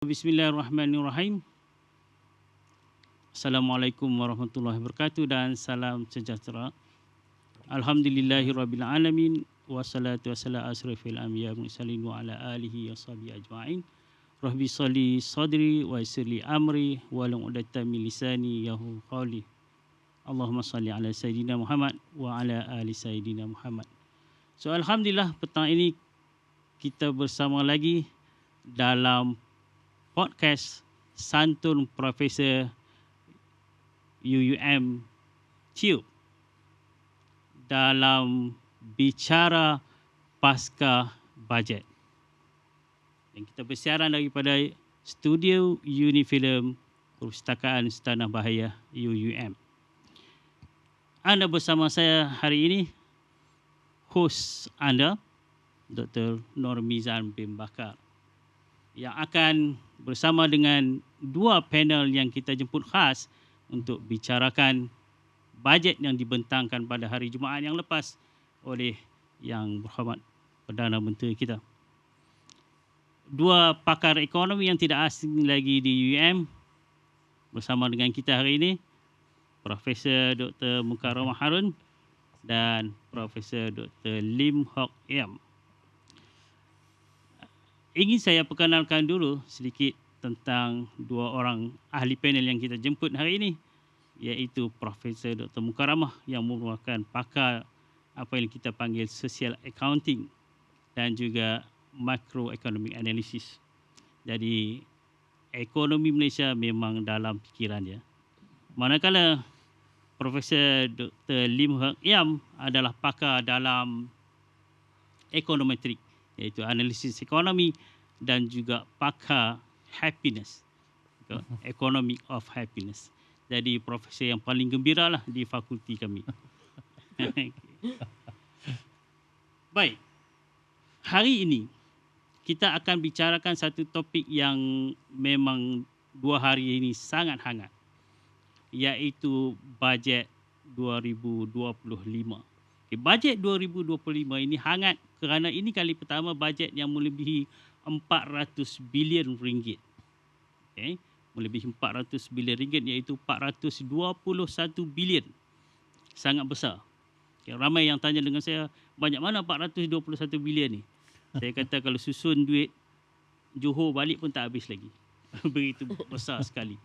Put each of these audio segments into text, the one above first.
Bismillahirrahmanirrahim. Assalamualaikum warahmatullahi wabarakatuh dan salam sejahtera. Alhamdulillahirabbil alamin wassalatu wassalamu asrafil anbiya wal mursalin wa ala alihi washabihi ajma'in. Rabbi shalli sadri wa yassirli amri wahlul 'uqdatam min lisani yafqahu qawli. Allahumma salli ala sayidina Muhammad wa ala ali sayidina Muhammad. So alhamdulillah petang ini kita bersama lagi dalam podcast Santun Profesor UUM Tube dalam bicara pasca bajet. Dan kita bersiaran daripada studio Unifilm Perpustakaan Tanah Bahaya UUM. Anda bersama saya hari ini, hos anda, Dr. Normizan bin Bakar, yang akan bersama dengan dua panel yang kita jemput khas untuk bicarakan bajet yang dibentangkan pada hari Jumaat yang lepas oleh Yang Berhormat Perdana Menteri kita. Dua pakar ekonomi yang tidak asing lagi di UUM bersama dengan kita hari ini, Profesor Dr. Mukarramah Harun dan Profesor Dr. Lim Hock Yam. Ingin saya perkenalkan dulu sedikit tentang dua orang ahli panel yang kita jemput hari ini, iaitu Profesor Dr. Mukarramah yang merupakan pakar apa yang kita panggil social accounting dan juga macroeconomic analysis. Jadi ekonomi Malaysia memang dalam fikirannya. Manakala Profesor Dr. Lim Hock Yam adalah pakar dalam ekonometrik, iaitu analisis ekonomi dan juga pakar happiness, economic of happiness. Jadi profesor yang paling gembira lah di fakulti kami. Baik, hari ini kita akan bicarakan satu topik yang memang 2 hari ini sangat hangat, iaitu bajet 2025. Bajet 2025 ini hangat kerana ini kali pertama bajet yang melebihi 400 bilion ringgit. Okay. Melebihi 400 bilion ringgit, iaitu 421 bilion. Sangat besar. Okay. Ramai yang tanya dengan saya, banyak mana 421 bilion ni? Saya kata kalau susun duit Johor balik pun tak habis lagi. Begitu besar sekali.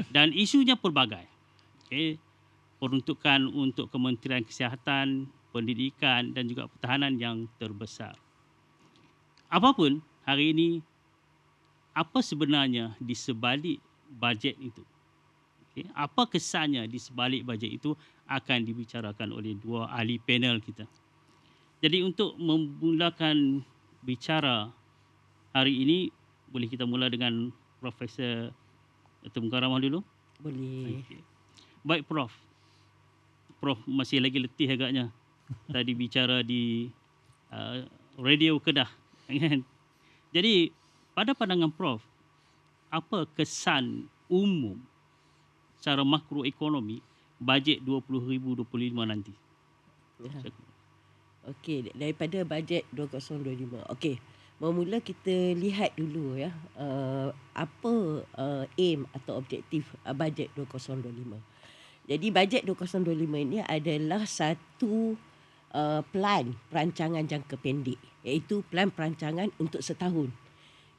Dan isunya pelbagai. Okay. Peruntukan untuk Kementerian Kesihatan, Pendidikan dan juga Pertahanan yang terbesar. Apapun, hari ini, apa sebenarnya di sebalik bajet itu? Okay. Apa kesannya di sebalik bajet itu akan dibicarakan oleh dua ahli panel kita. Jadi untuk memulakan bicara hari ini, boleh kita mula dengan Profesor Dr. Mukarramah dulu? Boleh. Okay. Baik Prof. Prof masih lagi letih agaknya. Tadi bicara di radio Kedah. Jadi pada pandangan Prof, apa kesan umum secara makroekonomi bajet 2025 nanti? Ya. Okey, daripada bajet 2025. Okey, bermula kita lihat dulu ya, apa aim atau objektif bajet 2025. Jadi bajet 2025 ini adalah satu perancangan jangka pendek, iaitu plan perancangan untuk setahun.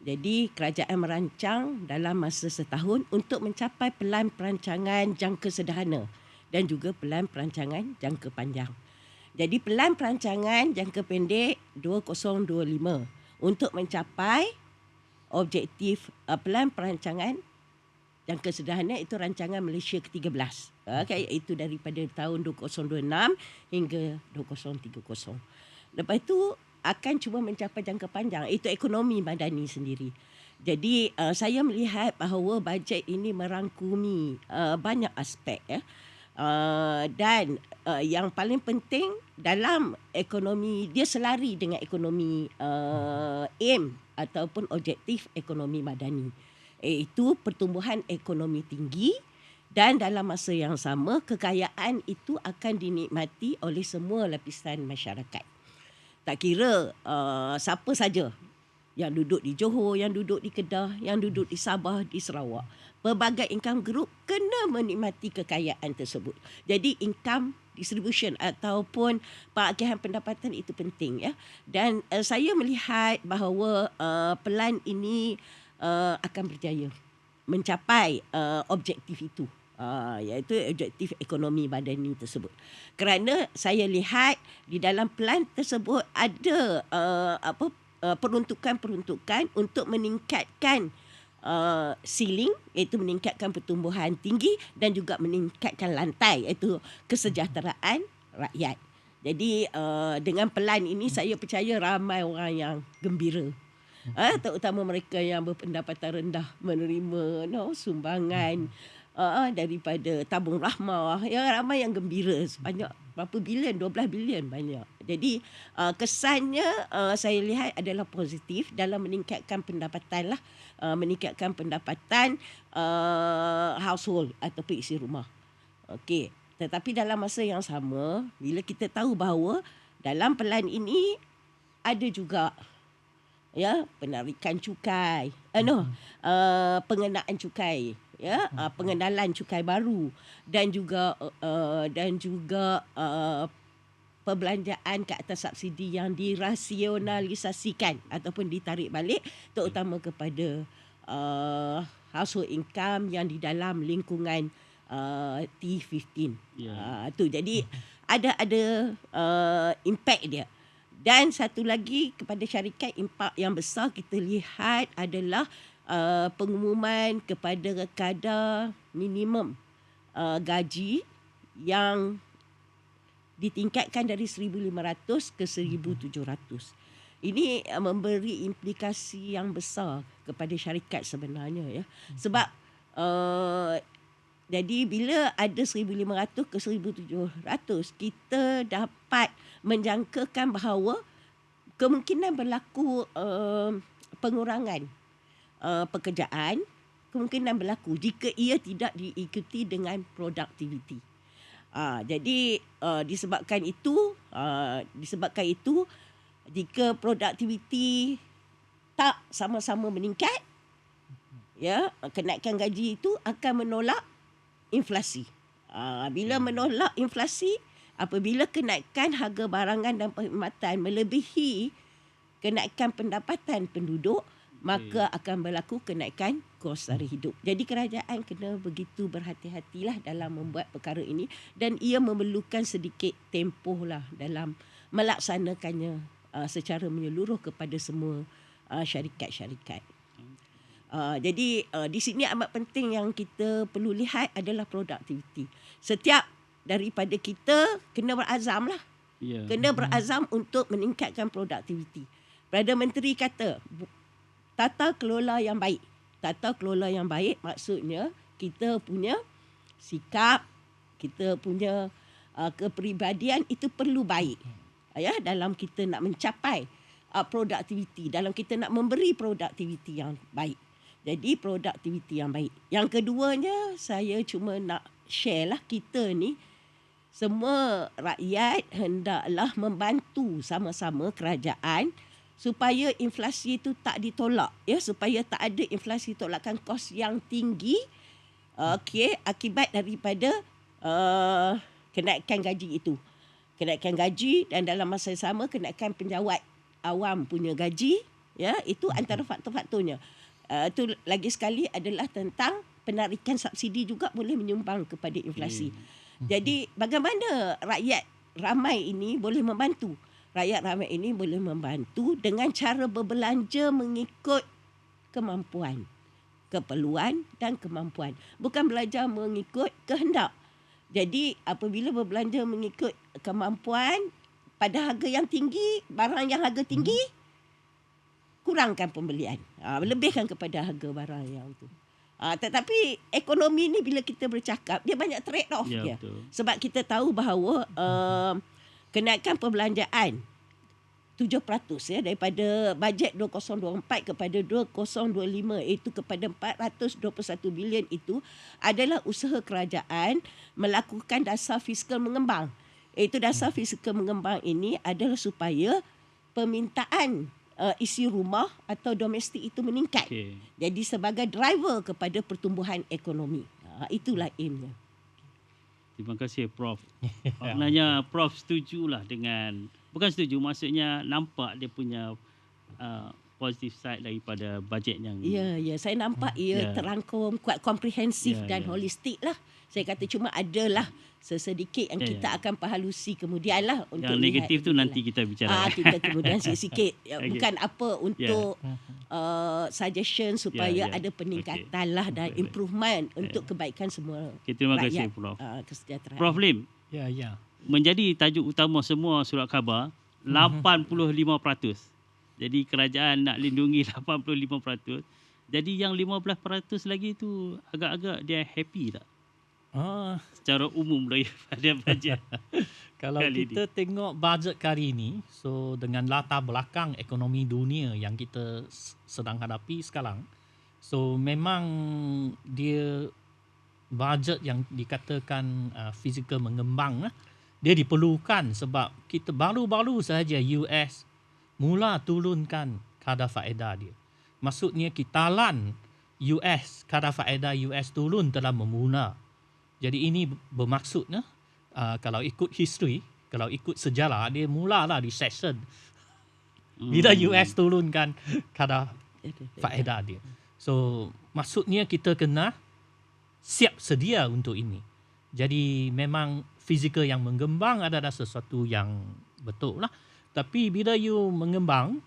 Jadi kerajaan merancang dalam masa setahun untuk mencapai pelan perancangan jangka sederhana dan juga pelan perancangan jangka panjang. Jadi pelan perancangan jangka pendek 2025 untuk mencapai objektif pelan perancangan jangka sederhana, itu rancangan Malaysia ke-13. Okay, iaitu daripada tahun 2026 hingga 2030. Lepas itu akan cuba mencapai jangka panjang, itu ekonomi madani sendiri. Jadi saya melihat bahawa bajet ini merangkumi banyak aspek ya. Dan yang paling penting dalam ekonomi, dia selari dengan ekonomi aim ataupun objektif ekonomi madani, iaitu pertumbuhan ekonomi tinggi dan dalam masa yang sama kekayaan itu akan dinikmati oleh semua lapisan masyarakat. Tak kira siapa saja yang duduk di Johor, yang duduk di Kedah, yang duduk di Sabah, di Sarawak. Pelbagai income group kena menikmati kekayaan tersebut. Jadi income distribution ataupun pengagihan pendapatan itu penting, ya. Dan saya melihat bahawa pelan ini akan berjaya mencapai objektif itu. Iaitu objektif ekonomi badani tersebut. Kerana saya lihat di dalam pelan tersebut ada peruntukan-peruntukan untuk meningkatkan ceiling, iaitu meningkatkan pertumbuhan tinggi dan juga meningkatkan lantai, iaitu kesejahteraan rakyat. Jadi dengan pelan ini saya percaya ramai orang yang gembira. Terutama mereka yang berpendapatan rendah menerima sumbangan daripada tabung rahmah. Ya, ramai yang gembira, sebanyak berapa bilion, 12 bilion banyak. Jadi kesannya saya lihat adalah positif dalam meningkatkan pendapatan lah, meningkatkan pendapatan household ataupun isi rumah. Okey, tetapi dalam masa yang sama, bila kita tahu bahawa dalam pelan ini ada juga penarikan cukai, pengenaan cukai, pengenalan cukai baru dan juga perbelanjaan ke atas subsidi yang dirasionalisasikan ataupun ditarik balik, terutama kepada household income yang di dalam lingkungan T15. Tu jadi ada impact dia. Dan satu lagi kepada syarikat, impak yang besar kita lihat adalah pengumuman kepada kadar minimum gaji yang ditingkatkan dari 1,500 ke 1,700. Ini memberi implikasi yang besar kepada syarikat sebenarnya, ya. Sebab jadi bila ada 1,500 ke 1,700, kita dapat menjangkakan bahawa kemungkinan berlaku pengurangan pekerjaan, kemungkinan berlaku jika ia tidak diikuti dengan produktiviti. Jadi disebabkan itu jika produktiviti tak sama-sama meningkat, kenaikan gaji itu akan menolak inflasi. Bila menolak inflasi, apabila kenaikan harga barangan dan perkhidmatan melebihi kenaikan pendapatan penduduk, maka akan berlaku kenaikan kos sara hidup. Jadi kerajaan kena begitu berhati-hatilah dalam membuat perkara ini, dan ia memerlukan sedikit tempoh lah dalam melaksanakannya secara menyeluruh kepada semua syarikat-syarikat. Jadi di sini amat penting yang kita perlu lihat adalah produktiviti. Setiap daripada kita kena berazam lah. Kena berazam untuk meningkatkan produktiviti. Perdana Menteri kata tata kelola yang baik. Tata kelola yang baik maksudnya kita punya sikap, kita punya kepribadian itu perlu baik. Dalam kita nak mencapai produktiviti, dalam kita nak memberi produktiviti yang baik. Jadi produktiviti yang baik. Yang keduanya, saya cuma nak share lah, kita ni semua rakyat hendaklah membantu sama-sama kerajaan supaya inflasi itu tak ditolak, supaya tak ada inflasi tolakan kos yang tinggi akibat daripada kenaikan gaji itu. Kenaikan gaji dan dalam masa yang sama kenaikan penjawat awam punya gaji, itu antara faktor-faktornya. Itu lagi sekali adalah tentang penarikan subsidi juga boleh menyumbang kepada inflasi. Jadi bagaimana rakyat ramai ini boleh membantu? Rakyat ramai ini boleh membantu dengan cara berbelanja mengikut kemampuan, keperluan dan kemampuan. Bukan belanja mengikut kehendak. Jadi apabila berbelanja mengikut kemampuan pada harga yang tinggi, barang yang harga tinggi, kurangkan pembelian. Lebihkan kepada harga barang yang tu. Tetapi ekonomi ni bila kita bercakap, dia banyak trade off dia. Sebab kita tahu bahawa kenaikan perbelanjaan 7% daripada bajet 2024 kepada 2025, iaitu kepada 421 bilion itu adalah usaha kerajaan melakukan dasar fiskal mengembang. Iaitu dasar fiskal mengembang ini adalah supaya permintaan isi rumah atau domestik itu meningkat. Okey. Jadi sebagai driver kepada pertumbuhan ekonomi. Itulah aimnya. Terima kasih Prof. Maknanya Prof setujulah dengan, bukan setuju, maksudnya nampak dia punya positive side daripada bajet yang Ya, saya nampak ia Ya. terangkum, kuat komprehensif Ya, dan ya. holistik lah. Saya kata cuma adalah sesedikit yang Ya, kita ya. akan pahalusi kemudian lah untuk yang lihat negatif tu itulah. nanti kita bicara. Kita kemudian sikit-sikit. Okey. Bukan apa untuk suggestion supaya ya. ada peningkatan lah dan Baik, baik. improvement untuk kebaikan semua Okey, terima rakyat. kasih Prof. Kesejahteraan. Prof Lim, Ya, ya. menjadi tajuk utama semua surat khabar 85%. Jadi kerajaan nak lindungi 85%. Jadi yang 15% lagi tu agak-agak dia happy tak? Ah, Secara umum daripada bajet. kalau Kali kita tengok bajet kali ini, so dengan latar belakang ekonomi dunia yang kita sedang hadapi sekarang, so memang dia bajet yang dikatakan fizikal mengembang lah. Dia diperlukan sebab kita baru-baru sahaja US mula turunkan kadar faedah dia. Maksudnya kitalan US, kadar faedah US turun telah memula. Jadi ini bermaksud kalau ikut history, kalau ikut sejarah, dia mulalah recession bila US turunkan kadar faedah dia. So maksudnya kita kena siap sedia untuk ini. Jadi memang fizikal yang mengembang adalah sesuatu yang betul lah. Tapi bila you mengembang,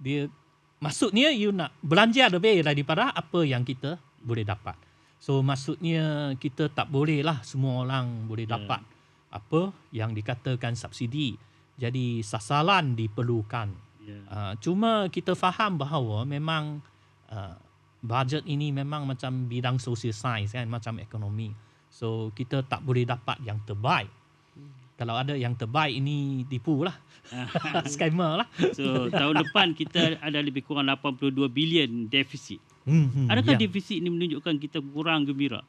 dia maksudnya you nak belanja lebih daripada apa yang kita boleh dapat. So maksudnya kita tak boleh lah semua orang boleh dapat apa yang dikatakan subsidi. Jadi sasaran diperlukan. Cuma kita faham bahawa memang bajet ini memang macam bidang social science kan, macam ekonomi. So kita tak boleh dapat yang terbaik. Kalau ada yang terbaik ini tipu lah. Scammer lah. So tahun depan kita ada lebih kurang 82 bilion defisit. Adakah defisit ini menunjukkan kita kurang gembira?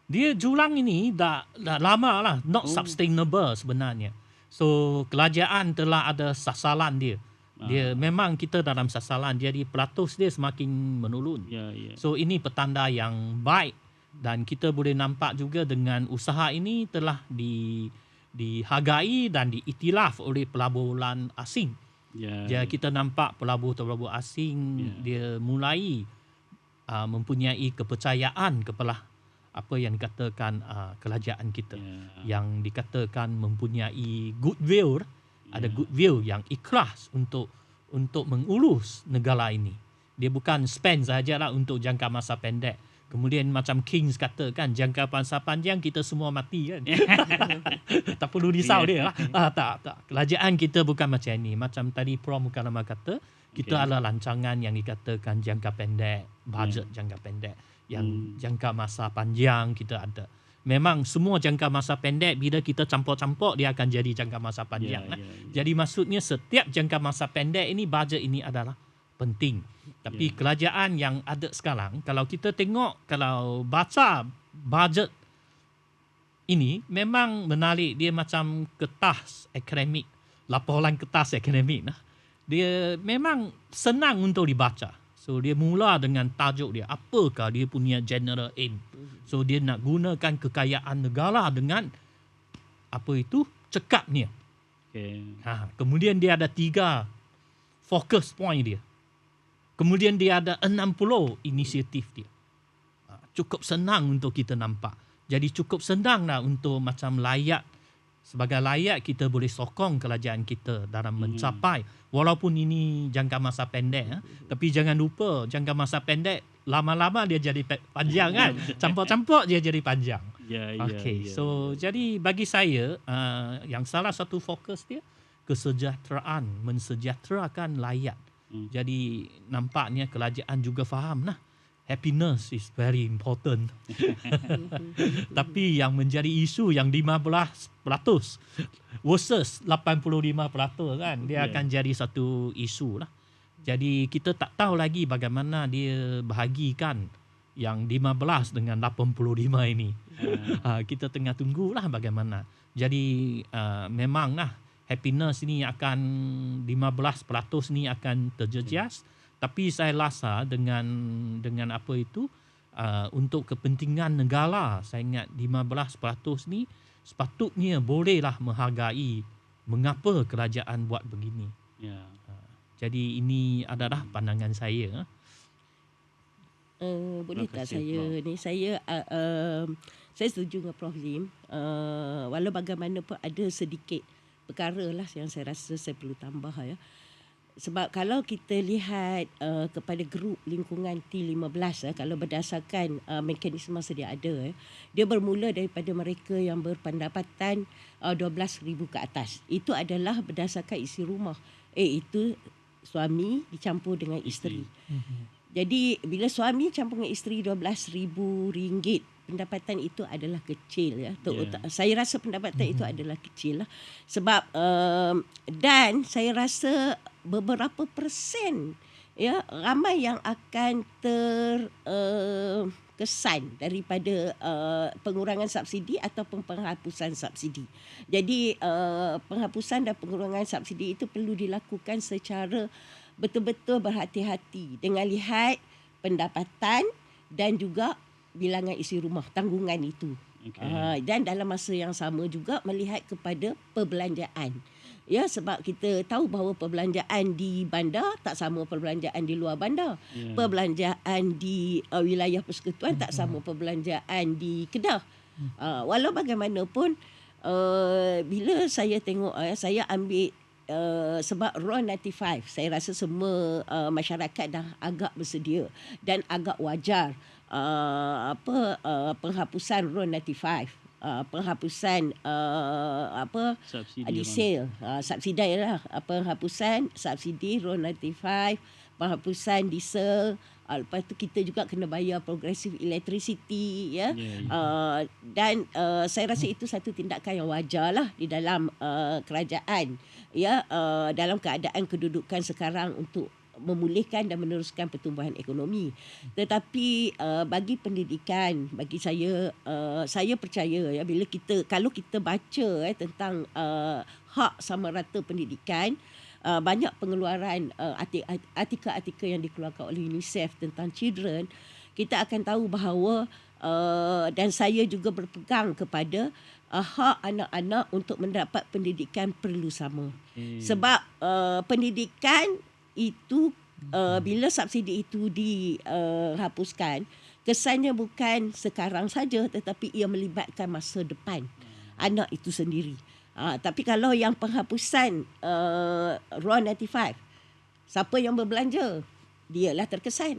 Dia jurang ini dah lama lah, not sustainable sebenarnya. So kerajaan telah ada sasaran dia. Dia memang kita dalam sasaran, jadi peratus dia semakin menurun. Ya. So ini petanda yang baik dan kita boleh nampak juga dengan usaha ini telah dihargai dan diiktiraf oleh pelaburan asing. Jadi kita nampak pelabur-pelabur asing dia mulai mempunyai kepercayaan kepada apa yang dikatakan kerajaan kita, yang dikatakan mempunyai goodwill, ada goodwill yang ikhlas untuk mengurus negara ini. Dia bukan spend sahajalah untuk jangka masa pendek. Kemudian macam Keynes katakan, jangka masa panjang kita semua mati kan. Tak perlu risau dia lah. Tak. Kerajaan kita bukan macam ini. Macam tadi Prof Mukarramah kata, kita ada rancangan yang dikatakan jangka pendek, bajet jangka pendek. Yang jangka masa panjang kita ada. Memang semua jangka masa pendek bila kita campur-campur dia akan jadi jangka masa panjang. Jadi maksudnya setiap jangka masa pendek ini, bajet ini adalah penting. Tapi kerajaan yang ada sekarang, kalau kita tengok, kalau baca bajet ini, memang menarik. Dia macam kertas akademik, laporan kertas akademik. Dia memang senang untuk dibaca. So dia mula dengan tajuk dia, apakah dia punya general aim. So dia nak gunakan kekayaan negara dengan apa itu, cekapnya. Kemudian dia ada 3 fokus point dia. Kemudian dia ada 60 inisiatif dia. Cukup senang untuk kita nampak. Jadi cukup senanglah untuk macam layak. Sebagai layak kita boleh sokong kerajaan kita dalam mencapai. Walaupun ini jangka masa pendek. Tapi jangan lupa jangka masa pendek lama-lama dia jadi panjang kan. Campur-campur dia jadi panjang. So jadi bagi saya yang salah satu fokus dia kesejahteraan, mensejahterakan rakyat. Jadi nampaknya kerajaan juga faham lah. Happiness is very important. Tapi yang menjadi isu yang 15% versus 85% kan, dia akan jadi satu isu lah. Jadi kita tak tahu lagi bagaimana dia bahagikan yang 15 dengan 85 ini. Kita tengah tunggulah bagaimana. Jadi memanglah happiness ni akan 15% ni akan terjejas. Tapi saya rasa dengan apa itu, untuk kepentingan negara, saya ingat 15% ni sepatutnya bolehlah menghargai mengapa kerajaan buat begini. Ya. Jadi ini adalah pandangan saya. Boleh Terima tak kasih, saya Prof. ni, saya setuju dengan Prof Lim. Walau bagaimanapun ada sedikit perkara lah yang saya rasa saya perlu tambah ya. Sebab kalau kita lihat kepada grup lingkungan T15 kalau berdasarkan mekanisme sedia ada, dia bermula daripada mereka yang berpendapatan 12,000 ke atas. Itu adalah berdasarkan isi rumah. Itu suami dicampur dengan isteri. Jadi bila suami campur dengan isteri RM12,000, pendapatan itu adalah kecil ya. Saya rasa pendapatan itu adalah kecil lah. Sebab dan saya rasa beberapa persen ya ramai yang akan terkesan daripada pengurangan subsidi ataupun penghapusan subsidi. Jadi penghapusan dan pengurangan subsidi itu perlu dilakukan secara betul-betul berhati-hati dengan lihat pendapatan dan juga bilangan isi rumah, tanggungan itu. Okay. Dan dalam masa yang sama juga melihat kepada perbelanjaan. Ya, sebab kita tahu bahawa perbelanjaan di bandar tak sama perbelanjaan di luar bandar. Yeah. Perbelanjaan di wilayah persekutuan tak sama perbelanjaan di Kedah. Walau bagaimanapun, bila saya tengok, saya ambil sebab RON 95, saya rasa semua masyarakat dah agak bersedia dan agak wajar penghapusan RON 95, penghapusan diesel, subsidi lah, penghapusan subsidi RON 95, penghapusan diesel. Lepas tu kita juga kena bayar progressive electricity ya. Dan saya rasa itu satu tindakan yang wajar lah di dalam kerajaan ya, dalam keadaan kedudukan sekarang untuk memulihkan dan meneruskan pertumbuhan ekonomi. Tetapi bagi pendidikan, bagi saya percaya ya, kalau kita baca tentang hak sama rata pendidikan, banyak pengeluaran artikel-artikel yang dikeluarkan oleh UNICEF tentang children, kita akan tahu bahawa dan saya juga berpegang kepada hak anak-anak untuk mendapat pendidikan perlu sama. Sebab pendidikan itu bila subsidi itu dihapuskan, kesannya bukan sekarang saja tetapi ia melibatkan masa depan anak itu sendiri. Tapi kalau yang penghapusan RON 95, siapa yang berbelanja? Dialah terkesan.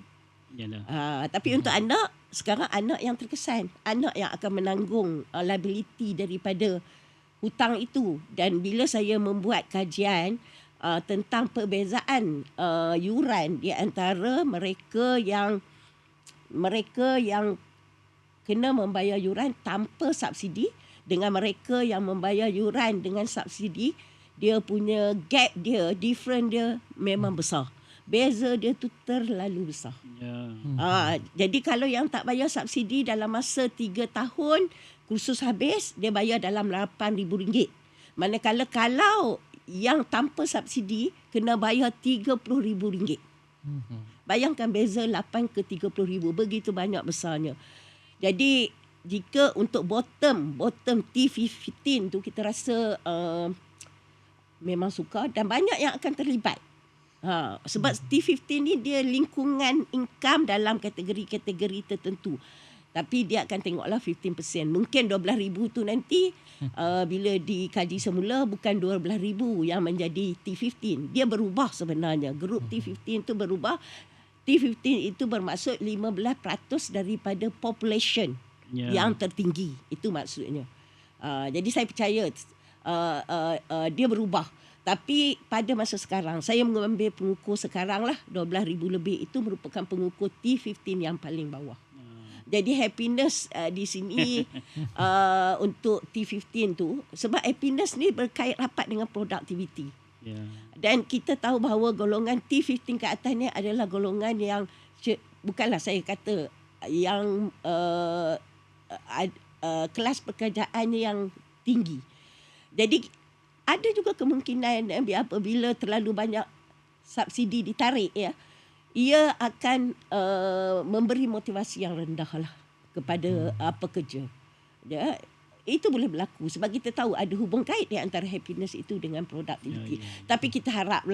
Tapi untuk anak, sekarang anak yang terkesan. Anak yang akan menanggung liability daripada hutang itu. Dan bila saya membuat kajian tentang perbezaan yuran di antara mereka yang kena membayar yuran tanpa subsidi dengan mereka yang membayar yuran dengan subsidi, dia punya gap dia, different dia memang besar. Beza dia tu terlalu besar. Jadi kalau yang tak bayar subsidi dalam masa 3 tahun, kursus habis, dia bayar dalam RM8,000. Manakala kalau yang tanpa subsidi, kena bayar RM30,000. Bayangkan beza 8 ke 30,000, begitu banyak besarnya. Jadi jika untuk bottom T15 tu kita rasa memang sukar dan banyak yang akan terlibat. Sebab T15 ni dia lingkungan income dalam kategori-kategori tertentu. Tapi dia akan tengoklah 15%. Mungkin 12,000 tu nanti bila dikaji semula bukan 12,000 yang menjadi T15. Dia berubah sebenarnya. Grup T15 tu berubah. T15 itu bermaksud 15% daripada population yang tertinggi. Itu maksudnya. Jadi saya percaya dia berubah. Tapi pada masa sekarang, saya mengambil pengukur sekarang lah, 12,000 lebih itu merupakan pengukur T15 yang paling bawah. Jadi happiness di sini untuk T15 tu, sebab happiness ni berkait rapat dengan productivity. Dan kita tahu bahawa golongan T15 ke atas ni adalah golongan yang, bukanlah saya kata yang kelas pekerjaan yang tinggi. Jadi ada juga kemungkinan apabila terlalu banyak subsidi ditarik ya, ia akan memberi motivasi yang rendah lah kepada pekerja. Ya, itu boleh berlaku sebab kita tahu ada hubung kait di antara happiness itu dengan produktiviti. Tapi kita harap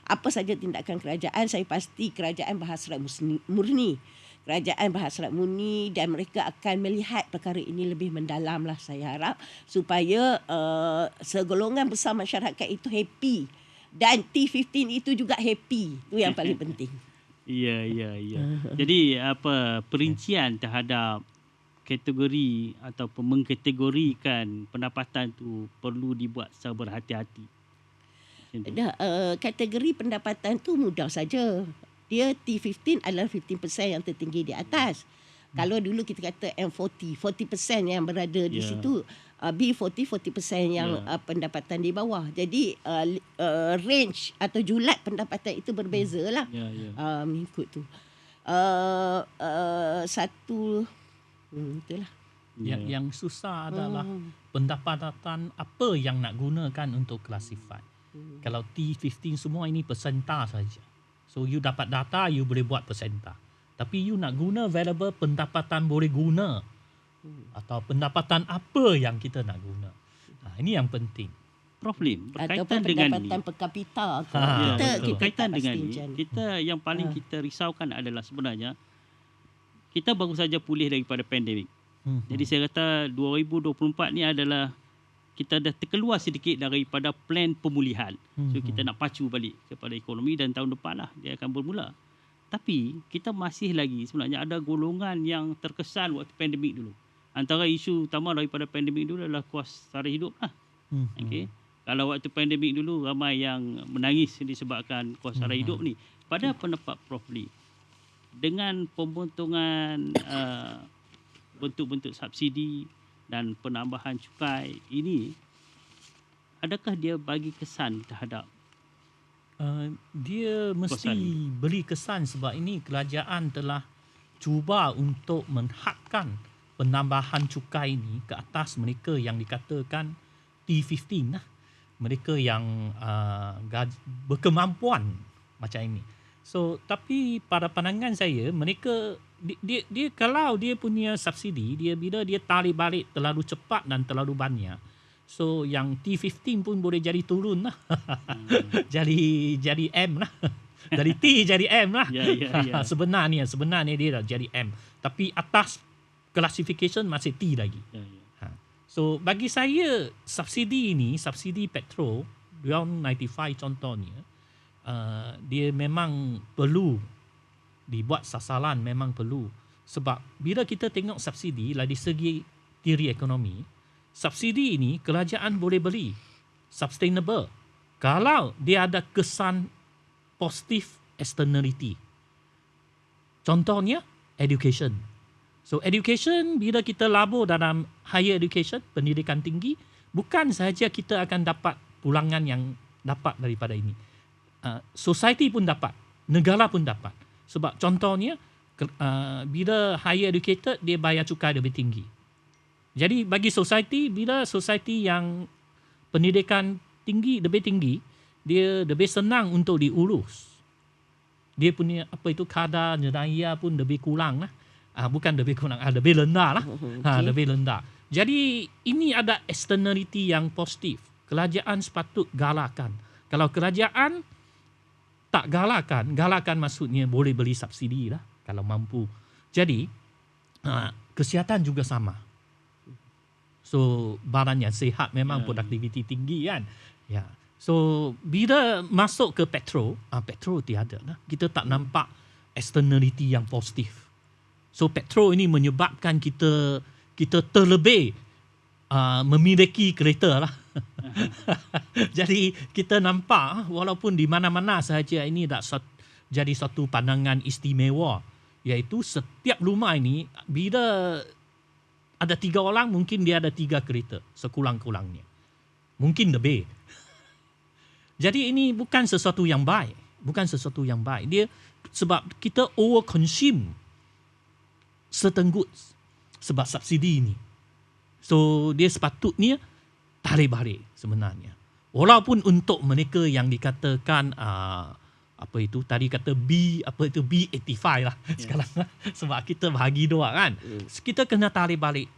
apa saja tindakan kerajaan, saya pasti kerajaan berhasrat murni. Kerajaan berhasrat murni dan mereka akan melihat perkara ini lebih mendalam lah, saya harap, supaya segolongan besar masyarakat itu happy dan T15 itu juga happy. Itu yang paling penting. Ya. Jadi perincian terhadap kategori ataupun mengkategorikan pendapatan tu perlu dibuat secara berhati-hati. Kategori pendapatan tu mudah saja. Dia T15 adalah 15% yang tertinggi di atas. Kalau dulu kita kata M40, 40% yang berada di situ. B40, 40% yang pendapatan di bawah. Jadi range atau julat pendapatan itu berbeza lah. Mengikut tu. Itulah. Yang susah adalah pendapatan apa yang nak gunakan untuk classify. Kalau T15 semua ini persenta saja. So you dapat data, you boleh buat persenta. Tapi you nak guna variable pendapatan boleh guna. Atau pendapatan apa yang kita nak guna. Ini yang penting. Prof Lim, berkaitan dengan pendapatan per kapita. Berkaitan dengan ini, kita yang paling kita risaukan adalah sebenarnya kita baru saja pulih daripada pandemik. Jadi saya kata 2024 ni adalah kita dah terkeluar sedikit daripada plan pemulihan. So kita nak pacu balik kepada ekonomi dan tahun depan lah dia akan bermula. Tapi kita masih lagi sebenarnya ada golongan yang terkesan waktu pandemik dulu. Antara isu utama daripada pandemik dulu adalah kos sara hidup lah. Okay. Kalau waktu pandemik dulu ramai yang menangis disebabkan kos sara hidup ni. Pada pendapat Prof Lee, dengan pemotongan bentuk-bentuk subsidi dan penambahan cukai ini, adakah dia bagi kesan terhadap dia mesti beri kesan sebab ini kerajaan telah cuba untuk menghadkan penambahan cukai ini ke atas mereka yang dikatakan T15 lah. Mereka yang berkemampuan macam ini. So, tapi pada pandangan saya, mereka dia kalau dia punya subsidi, bila dia tarik balik terlalu cepat dan terlalu banyak, so yang T15 pun boleh jadi turun lah. jadi M lah. Dari T jadi M lah. Sebenarnya dia dah jadi M. Tapi atas classification masih T lagi. So bagi saya subsidi petrol round 95 contohnya, dia memang perlu dibuat sasaran, memang perlu. Sebab bila kita tengok subsidi dari segi teori ekonomi, subsidi ini kerajaan boleh beli sustainable kalau dia ada kesan positif externality. Contohnya education. So education, bila kita labur dalam higher education, pendidikan tinggi, bukan sahaja kita akan dapat pulangan yang dapat daripada ini. Society pun dapat, negara pun dapat. Sebab contohnya, bila higher educated, dia bayar cukai lebih tinggi. Jadi bagi society, bila society yang pendidikan tinggi, lebih tinggi, dia lebih senang untuk diurus. Dia punya kadar jenayah pun lebih kurang lah. Bukan lebih kurang, lebih rendah lah. Lebih rendah. Jadi ini ada externality yang positif. Kerajaan sepatut galakkan. Kalau kerajaan tak galakkan maksudnya boleh beli subsidi lah kalau mampu. Jadi kesihatan juga sama. So badan yang sihat memang produktiviti tinggi kan. Ya. So bila masuk ke petrol tiada lah. Kita tak nampak externality yang positif. So petrol ini menyebabkan kita terlebih memiliki kereta lah. Jadi kita nampak walaupun di mana-mana sahaja ini dah jadi satu pandangan istimewa, iaitu setiap rumah ini bila ada 3 orang mungkin dia ada 3 kereta sekurang-kurangnya. Mungkin lebih. Jadi ini bukan sesuatu yang baik. Dia sebab kita over consume certain goods sebab subsidi ini. So dia sepatutnya tarik balik. sebenarnya. Walaupun untuk mereka yang dikatakan tadi kata B85 lah sekarang sebab kita bahagi dua kan. Kita kena tarik balik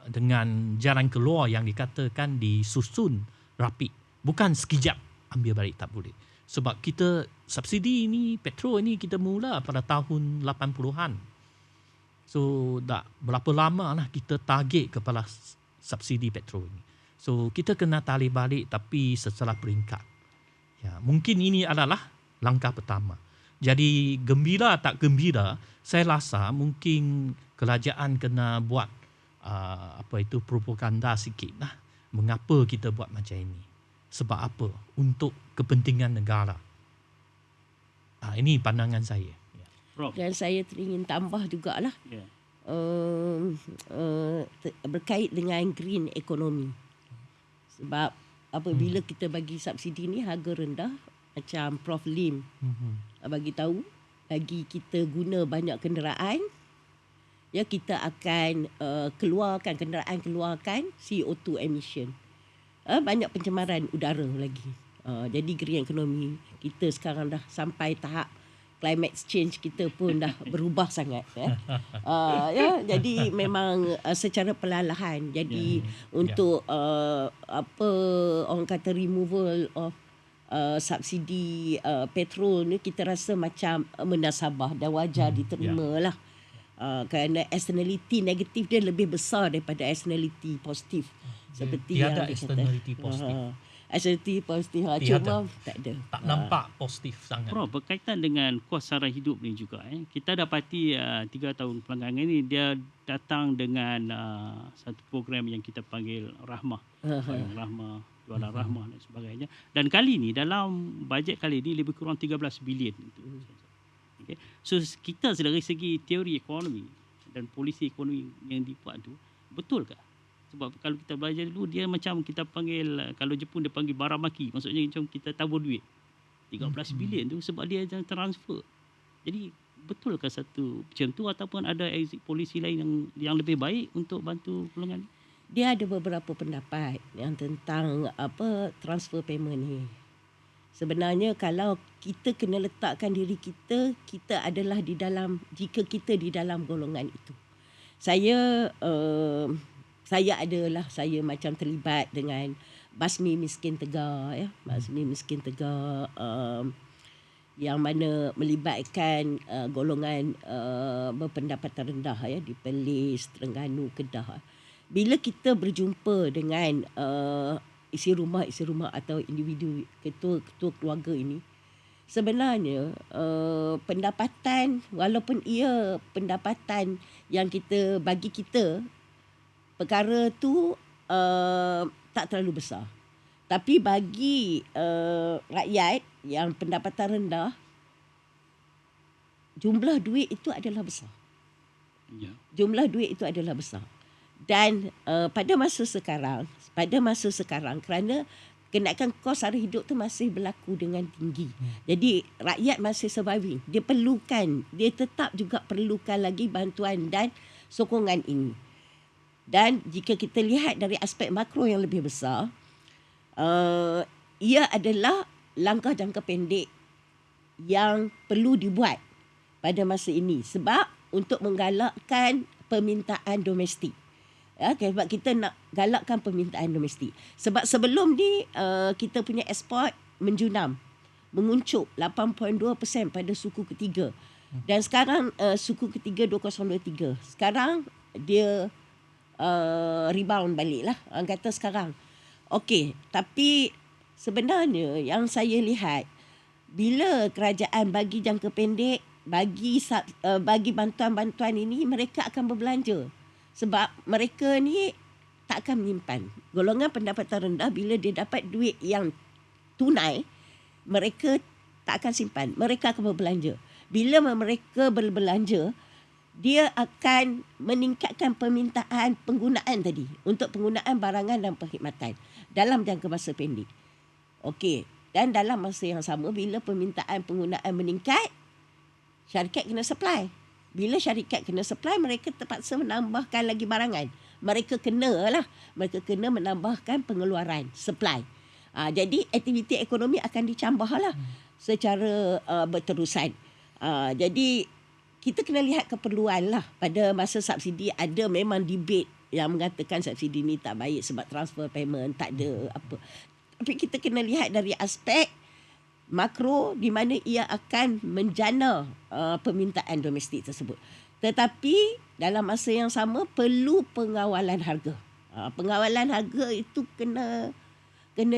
dengan jalan keluar yang dikatakan disusun rapi. Bukan sekejap ambil balik, tak boleh. Sebab kita subsidi ini, petrol ini kita mula pada tahun 80-an. So dah berapa lama lah kita target kepada subsidi petrol ini. So kita kena tarik balik tapi secara peringkat. Ya, mungkin ini adalah langkah pertama. Jadi gembira tak gembira, saya rasa mungkin kerajaan kena buat propaganda sikit lah. Mengapa kita buat macam ini? Sebab apa? Untuk kepentingan negara. Ini pandangan saya. Dan saya teringin tambah jugalah berkait dengan green economy. Sebab apabila kita bagi subsidi ni harga rendah, macam Prof Lim bagi tahu, bagi kita guna banyak kenderaan, ya kita akan kenderaan keluarkan CO2 emission. Banyak pencemaran udara lagi. Jadi green economy kita sekarang dah sampai tahap climate change kita pun dah berubah sangat. Jadi memang secara perlahan. Jadi untuk orang kata removal of subsidi petrol ni kita rasa macam menasabah dan wajar diterima lah. Kerana externality negatif dia lebih besar daripada externality positif. Seperti tiada yang externality positif. Externality positif cuma tak ada. Tak nampak positif sangat. Prof, berkaitan dengan kos sara hidup ni juga, kita dapati 3 tahun belakangan ini dia datang dengan satu program yang kita panggil Rahmah. Rahmah, jualan Rahmah dan sebagainya. Dan kali ni dalam bajet kali ni lebih kurang 13 bilion. Okay. So kita dari segi teori ekonomi dan polisi ekonomi yang dibuat tu betul ke? Sebab kalau kita belajar dulu dia macam kita panggil, kalau Jepun dia panggil baramaki, maksudnya macam kita tabur duit 13 bilion tu sebab dia jangan transfer. Jadi betulkah satu macam tu ataupun ada exit polisi lain yang lebih baik untuk bantu golongan? Dia ada beberapa pendapat yang tentang transfer payment ni. Sebenarnya kalau kita kena letakkan diri kita, kita adalah jika kita di dalam golongan itu. Saya macam terlibat dengan Basmi Miskin Tegar, Basmi Miskin Tegar yang mana melibatkan golongan berpendapatan rendah di Perlis, Terengganu, Kedah. Bila kita berjumpa dengan isi rumah atau individu ketua keluarga ini, sebenarnya pendapatan, walaupun ia pendapatan yang kita bagi kita, perkara tu tak terlalu besar. Tapi bagi rakyat yang pendapatan rendah, jumlah duit itu adalah besar. Jumlah duit itu adalah besar. Dan pada masa sekarang kerana kenaikan kos sara hidup tu masih berlaku dengan tinggi. Jadi rakyat masih surviving. Dia tetap juga perlukan lagi bantuan dan sokongan ini. Dan jika kita lihat dari aspek makro yang lebih besar, ia adalah langkah jangka pendek yang perlu dibuat pada masa ini sebab untuk menggalakkan permintaan domestik. Sebab kita nak galakkan permintaan domestik. Sebab sebelum ni kita punya ekspor menjunam, menguncup 8.2% pada suku ketiga. Dan sekarang suku ketiga 2023. Sekarang dia rebound balik lah. Orang kata sekarang. Okey, tapi sebenarnya yang saya lihat, bila kerajaan bagi jangka pendek, bagi bantuan-bantuan ini, mereka akan berbelanja. Sebab mereka ni tak akan menyimpan. Golongan pendapatan rendah bila dia dapat duit yang tunai, mereka tak akan simpan. Mereka akan berbelanja. Bila mereka berbelanja, dia akan meningkatkan permintaan penggunaan tadi untuk penggunaan barangan dan perkhidmatan dalam jangka masa pendek. Okey, dan dalam masa yang sama bila permintaan penggunaan meningkat, syarikat kena supply. Bila syarikat kena supply, mereka terpaksa menambahkan lagi barangan. mereka kena menambahkan pengeluaran, supply. Jadi aktiviti ekonomi akan dicambahlah secara berterusan. Jadi kita kena lihat keperluan lah. Pada masa subsidi ada memang debate yang mengatakan subsidi ni tak baik sebab transfer payment tak ada apa. Tapi kita kena lihat dari aspek makro di mana ia akan menjana permintaan domestik tersebut. Tetapi dalam masa yang sama perlu pengawalan harga. Pengawalan harga itu kena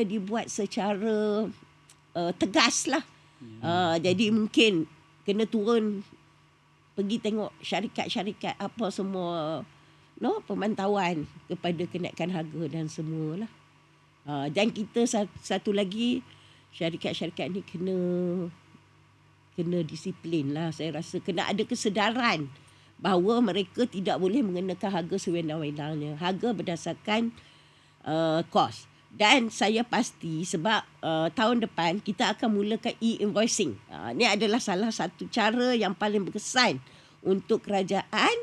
dibuat secara tegas lah. Jadi mungkin kena turun pergi tengok syarikat-syarikat apa semua pemantauan kepada kenaikan harga dan semualah. Dan kita satu lagi, syarikat-syarikat ni kena disiplin lah. Saya rasa kena ada kesedaran bahawa mereka tidak boleh mengenakan harga sewenang-wenangnya. Harga berdasarkan kos. Dan saya pasti sebab tahun depan kita akan mulakan e-invoicing. Ini adalah salah satu cara yang paling berkesan untuk kerajaan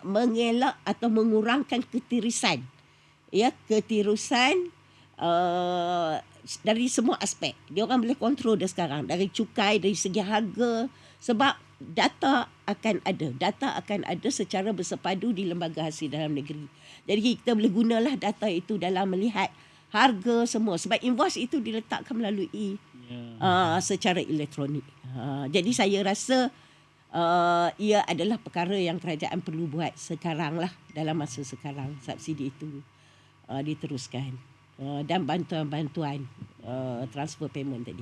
mengelak atau mengurangkan ketirisan. Ketirusan dari semua aspek. Dia orang boleh kontrol dah sekarang. Dari cukai, dari segi harga. Sebab data akan ada secara bersepadu di lembaga hasil dalam negeri. Jadi kita boleh gunalah data itu dalam melihat harga semua. Sebab invoice itu diletakkan melalui secara elektronik. Jadi saya rasa ia adalah perkara yang kerajaan perlu buat sekarang lah. Dalam masa sekarang subsidi itu diteruskan. Dan bantuan-bantuan transfer payment tadi.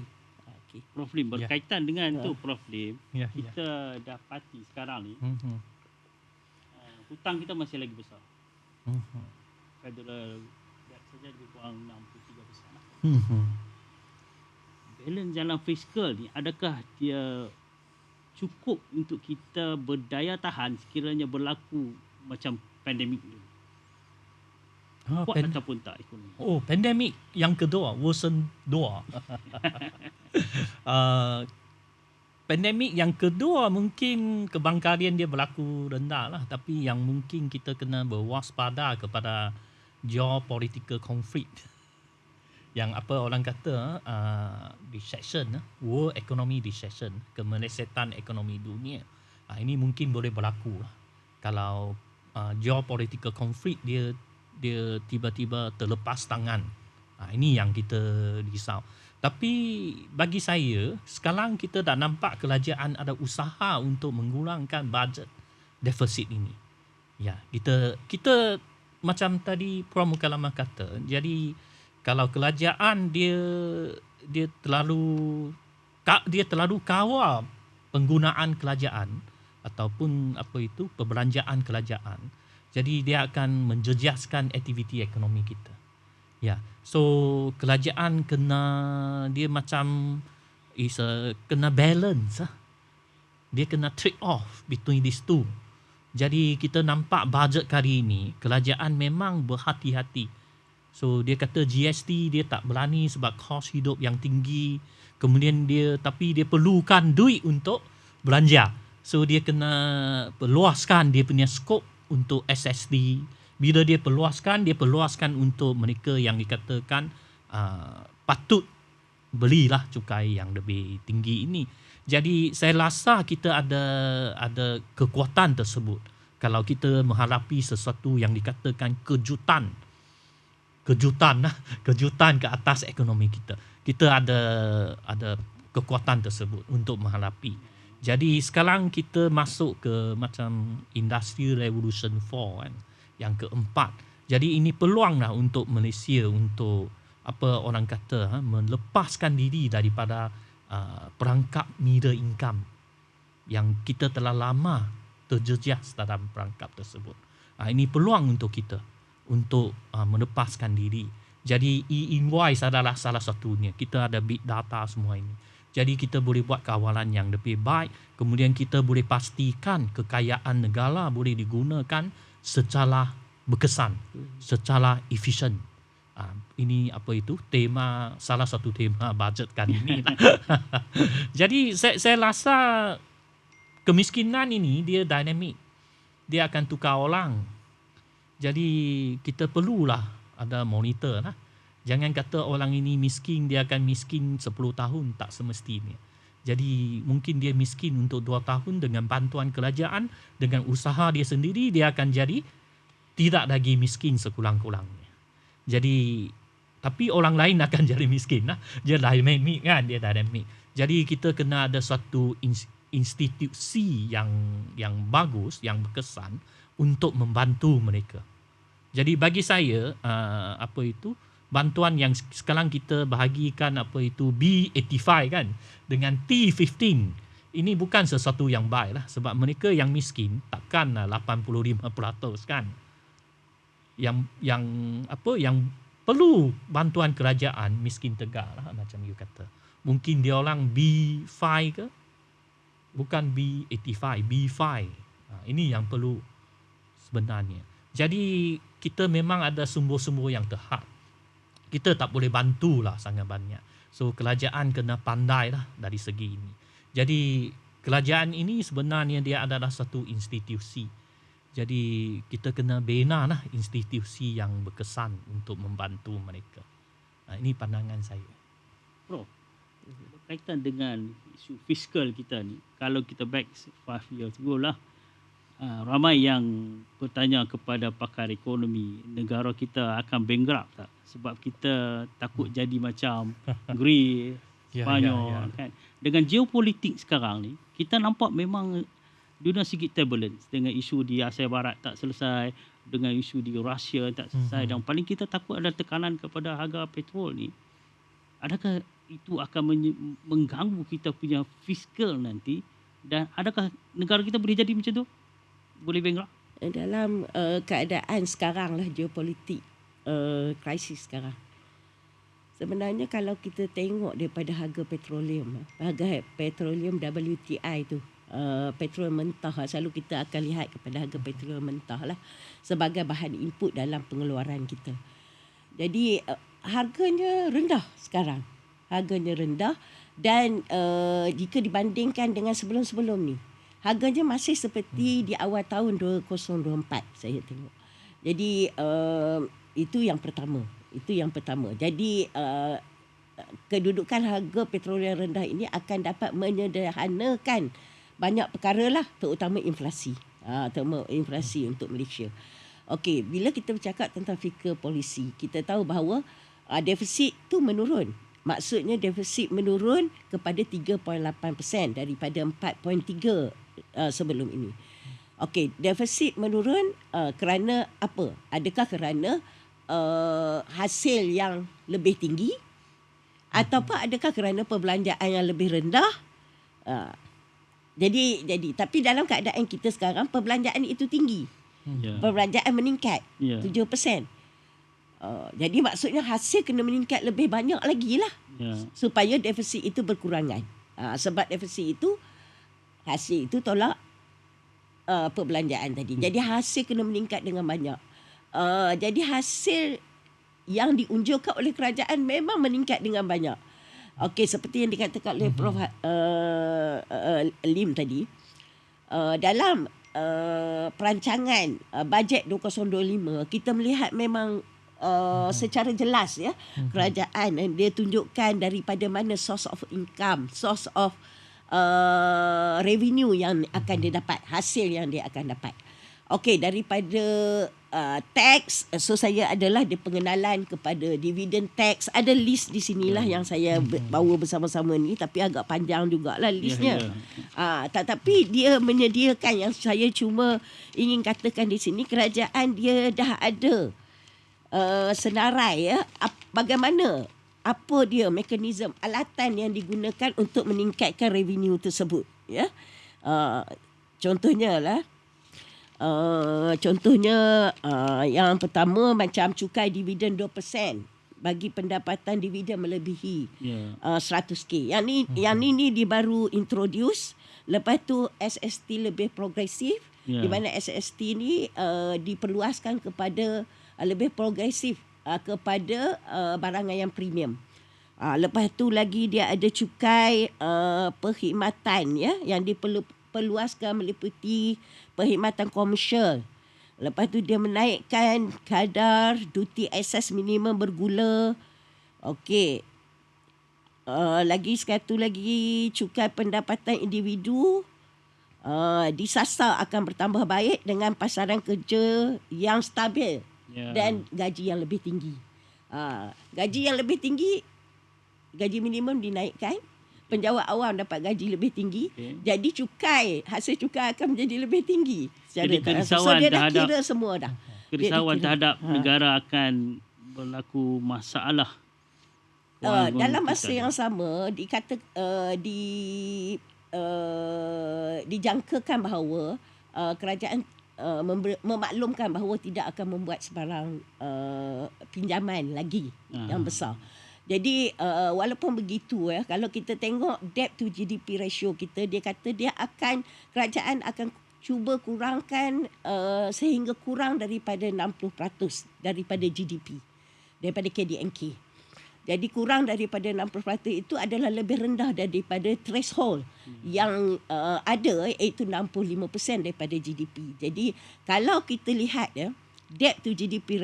Okay. Prof Lim, berkaitan dengan tu Prof Lim, kita dapati sekarang ni hutang kita masih lagi besar. Federal debt saja lebih kurang 63%. Balance dalam fiskal ni, adakah dia cukup untuk kita berdaya tahan sekiranya berlaku macam pandemik ni? Kuat ataupun tak ekonomi? Pandemik yang kedua, worsen 2. Pandemik yang kedua mungkin kebangkarian dia berlaku rendah lah. Tapi yang mungkin kita kena berwaspada kepada geopolitical conflict. Yang apa orang kata recession, world economy recession, kemelesetan ekonomi dunia. Ini mungkin boleh berlaku lah. Kalau geopolitical conflict dia tiba-tiba terlepas tangan. Ini yang kita risau. Tapi bagi saya, sekarang kita dah nampak kerajaan ada usaha untuk mengurangkan bajet defisit ini. Kita macam tadi Prof Mukarramah kata, jadi kalau kerajaan dia terlalu kawal penggunaan kerajaan ataupun perbelanjaan kerajaan, jadi dia akan menjejaskan aktiviti ekonomi kita. So kerajaan kena balance. Dia kena trade off between these two. Jadi kita nampak bajet kali ini kerajaan memang berhati-hati. So dia kata GST dia tak berani sebab kos hidup yang tinggi. Kemudian dia perlukan duit untuk belanja. So dia kena perluaskan dia punya skop untuk SSD. Bila dia perluaskan untuk mereka yang dikatakan patut belilah cukai yang lebih tinggi ini. Jadi saya rasa kita ada kekuatan tersebut. Kalau kita menghadapi sesuatu yang dikatakan kejutan ke atas ekonomi kita. Kita ada kekuatan tersebut untuk menghadapi. Jadi sekarang kita masuk ke macam Industry Revolution 4 kan. Yang keempat. Jadi ini peluang lah untuk Malaysia untuk orang kata melepaskan diri daripada perangkap middle income yang kita telah lama terjejas dalam perangkap tersebut. Ini peluang untuk kita untuk melepaskan diri. Jadi e-invoice adalah salah satunya. Kita ada big data semua ini. Jadi kita boleh buat kawalan yang lebih baik. Kemudian kita boleh pastikan kekayaan negara boleh digunakan secara berkesan, secara efisien. Ini salah satu tema bajet kali ini. Jadi saya rasa kemiskinan ini dia dinamik. Dia akan tukar orang. Jadi kita perlulah ada monitor lah. Jangan kata orang ini miskin, dia akan miskin 10 tahun, tak semestinya. Jadi mungkin dia miskin untuk 2 tahun dengan bantuan kerajaan, dengan usaha dia sendiri, dia akan jadi tidak lagi miskin sekurang-kurangnya. Jadi, tapi orang lain akan jadi miskin lah. Dia dynamic kan, dia dynamic. Jadi kita kena ada suatu institusi yang bagus, yang berkesan untuk membantu mereka. Jadi bagi saya, bantuan yang sekarang kita bahagikan B85 kan dengan T15, ini bukan sesuatu yang baik lah, sebab mereka yang miskin takkan 85% kan yang perlu bantuan kerajaan, miskin tegak lah macam you kata. Mungkin dia orang B5 ke, bukan B85, B5. Ini yang perlu sebenarnya. Jadi kita memang ada sumber-sumber yang terhad. Kita tak boleh bantulah sangat banyak. So kerajaan kena pandai lah dari segi ini. Jadi kerajaan ini sebenarnya dia adalah satu institusi. Jadi kita kena bina lah institusi yang berkesan untuk membantu mereka. Ini pandangan saya. Prof, berkaitan dengan isu fiskal kita ni, kalau kita back 5 years ago lah, ramai yang bertanya kepada pakar ekonomi, negara kita akan bankrupt tak? Sebab kita takut jadi macam Greece, Spanyol. Kan? Dengan geopolitik sekarang ni, kita nampak memang dunia sikit turbulence dengan isu di Asia Barat tak selesai, dengan isu di Rusia tak selesai, dan paling kita takut ada tekanan kepada harga petrol ni. Adakah itu akan mengganggu kita punya fiskal nanti, dan adakah negara kita boleh jadi macam tu? Boleh bankrupt? Dalam keadaan sekarang lah, geopolitik krisis sekarang. Sebenarnya kalau kita tengok daripada harga petroleum WTI tu, petrol mentah, selalu kita akan lihat kepada harga petrol mentah lah sebagai bahan input dalam pengeluaran kita. Jadi harganya rendah sekarang. Harganya rendah, dan jika dibandingkan dengan sebelum-sebelum ni, harganya masih seperti di awal tahun 2024 saya tengok. Jadi itu yang pertama. Jadi kedudukan harga petrol yang rendah ini akan dapat menyederhanakan banyak perkara lah, terutama inflasi. Terutama inflasi untuk Malaysia. Okey, bila kita bercakap tentang fiskal polisi, kita tahu bahawa defisit tu menurun. Maksudnya defisit menurun kepada 3.8% daripada 4.3 sebelum ini. Okey, defisit menurun kerana apa? Adakah kerana hasil yang lebih tinggi, ataupun adakah kerana perbelanjaan yang lebih rendah? Jadi tapi dalam keadaan kita sekarang, perbelanjaan itu tinggi. Perbelanjaan meningkat 7%. Jadi maksudnya hasil kena meningkat lebih banyak lagi lah, supaya defisit itu berkurangan. Sebab defisit itu, hasil itu tolak perbelanjaan tadi. Jadi hasil kena meningkat dengan banyak. Jadi hasil yang diunjurkan oleh kerajaan memang meningkat dengan banyak. Okey, seperti yang dikatakan oleh Prof Lim tadi, dalam perancangan bajet 2025, kita melihat memang secara jelas ya, kerajaan dia tunjukkan daripada mana source of income, source of revenue yang akan dia dapat, hasil yang dia akan dapat. Okey, daripada tax, so saya adalah di pengenalan kepada dividend tax. Ada list di sinilah yang saya bawa bersama-sama ni, tapi agak panjang jugalah listnya. Tetapi dia menyediakan, yang saya cuma ingin katakan di sini, kerajaan dia dah ada senarai ya, bagaimana, apa dia mekanisme, alatan yang digunakan untuk meningkatkan revenue tersebut ya. Contohnya yang pertama, macam cukai dividen 2% bagi pendapatan dividen melebihi 100k. Yang ni dia baru introduce. Lepas tu SST lebih progresif, di mana SST ni diperluaskan kepada lebih progresif kepada barangan yang premium. Lepas tu lagi dia ada cukai perkhidmatan ya, yang diperluaskan meliputi perkhidmatan komersial Lepas tu dia menaikkan kadar duty excess minimum bergula. Okey. Lagi satu lagi, cukai pendapatan individu disasar akan bertambah baik dengan pasaran kerja yang stabil dan gaji yang lebih tinggi. Gaji yang lebih tinggi, gaji minimum dinaikkan. Penjawat awam dapat gaji lebih tinggi. Jadi hasil cukai akan menjadi lebih tinggi. Jadi kerisauan dia dah kira semua dah. Kerisauan terhadap negara akan berlaku masalah. Dalam masa yang sama dijangkakan bahawa kerajaan memaklumkan bahawa tidak akan membuat sebarang pinjaman lagi yang besar. Jadi walaupun begitu kalau kita tengok debt to GDP ratio kita, dia kata kerajaan akan cuba kurangkan sehingga kurang daripada 60% daripada GDP, daripada KDNK. Jadi kurang daripada 60% itu adalah lebih rendah daripada threshold yang ada, iaitu 65% daripada GDP. Jadi kalau kita lihat debt to GDP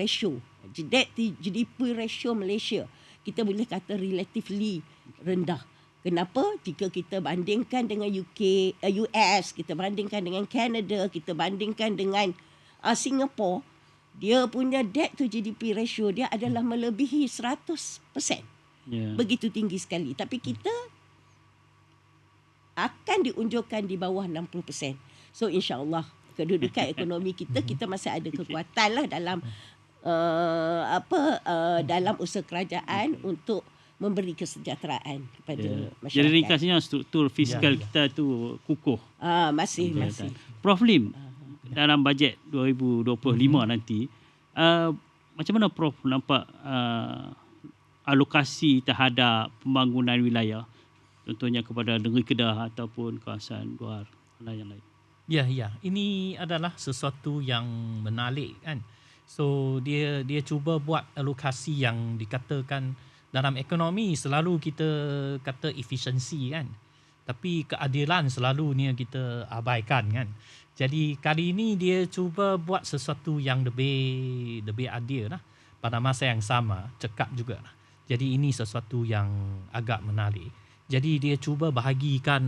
ratio Malaysia, kita boleh kata relatively rendah. Kenapa? Jika kita bandingkan dengan US, kita bandingkan dengan Canada, kita bandingkan dengan Singapore, dia punya debt to GDP ratio dia adalah melebihi 100%. Begitu tinggi sekali. Tapi kita akan diunjukkan di bawah 60%. So insya-Allah kedudukan ekonomi kita masih ada kekuatan lah dalam dalam usaha kerajaan untuk memberi kesejahteraan kepada masyarakat. Jadi ringkasnya struktur fiskal kita tu kukuh. Masih. Prof Lim, dalam bajet 2025 nanti, macam mana Prof nampak alokasi terhadap pembangunan wilayah, contohnya kepada negeri Kedah ataupun kawasan luar yang lain? Ya. Ini adalah sesuatu yang menarik kan. So dia cuba buat alokasi yang dikatakan dalam ekonomi selalu kita kata efisiensi kan. Tapi keadilan selalunya kita abaikan kan. Jadi kali ini dia cuba buat sesuatu yang lebih adil lah. Pada masa yang sama, cekap juga lah. Jadi ini sesuatu yang agak menarik. Jadi dia cuba bahagikan